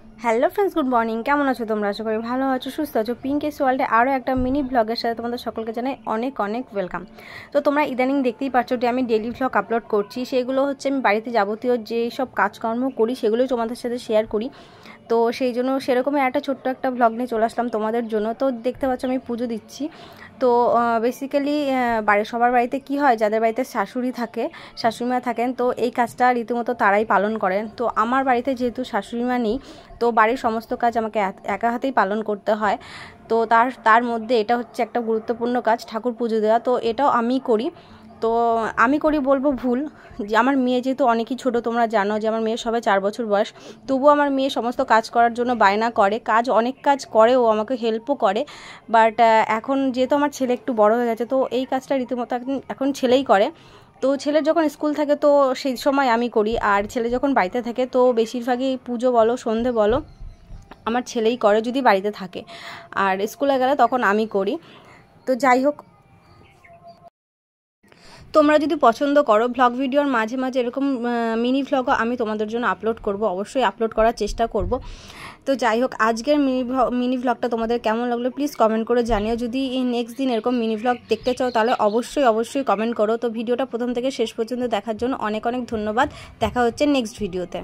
Hello friends, good morning. কেমন আছো তোমরা? আশা করি ভালো আছো, সুস্থ আছো। পিঙ্কেস ওয়ার্ল্ডে আরও একটা মিনি ব্লগের সাথে তোমাদের সকলকে জানাই অনেক অনেক ওয়েলকাম। তো তোমরা ইদানিং দেখতেই পাচ্ছ যে আমি ডেইলি ব্লগ আপলোড করছি। সেগুলো হচ্ছে আমি বাড়িতে যাবতীয় যেসব কাজকর্ম করি সেগুলোই তোমাদের সাথে শেয়ার করি। তো সেই জন্য সেরকমই একটা ছোট্ট একটা ব্লগ নিয়ে চলে আসলাম তোমাদের জন্য। তো দেখতে পাচ্ছ আমি পুজো দিচ্ছি। তো বেসিক্যালি সবার বাড়িতে কি হয়, যাদের বাড়িতে শাশুড়ি থাকে, শাশুড়িমা থাকেন, তো এই কাজটা রীতিমতো তারাই পালন করেন। তো আমার বাড়িতে যেহেতু শাশুড়িমা নেই, তো বাড়ির সমস্ত কাজ আমাকে একা হাতেই পালন করতে হয়। তো তার মধ্যে এটা হচ্ছে একটা গুরুত্বপূর্ণ কাজ, ঠাকুর পুজো দেওয়া। তো এটাও আমি করি। তো আমি করি বলবো ভুল, যে আমার মেয়ে যেহেতু অনেকই ছোটো, তোমরা জানো যে আমার মেয়ের সবে 4 বছর বয়স, তবুও আমার মেয়ে সমস্ত কাজ করার জন্য বায়না করে। অনেক কাজ করে, ও আমাকে হেল্পও করে। বাট এখন যেহেতু আমার ছেলে একটু বড় হয়ে গেছে, তো এই কাজটা রীতিমতো এখন ছেলেই করে। তো ছেলের যখন স্কুল থাকে তো সেই সময় আমি করি, আর ছেলে যখন বাড়িতে থাকে তো বেশিরভাগই পুজো বলো, সন্ধে বলো, আমার ছেলেই করে যদি বাড়িতে থাকে। আর স্কুলে গেলে তখন আমি করি। তো যাই হোক, তোমরা যদি পছন্দ করো ব্লগ ভিডিওর মাঝে মাঝে এরকম মিনি ভ্লগও আমি তোমাদের জন্য আপলোড করব, অবশ্যই আপলোড করার চেষ্টা করব। তো যাই হোক, আজকের মিনি ভ্লগটা তোমাদের কেমন লাগলো প্লিজ কমেন্ট করে জানিও। যদি নেক্সট দিন এরকম মিনি ভ্লগ দেখতে চাও তাহলে অবশ্যই কমেন্ট করো। তো ভিডিওটা প্রথম থেকে শেষ পর্যন্ত দেখার জন্য অনেক অনেক ধন্যবাদ। দেখা হচ্ছে নেক্সট ভিডিওতে।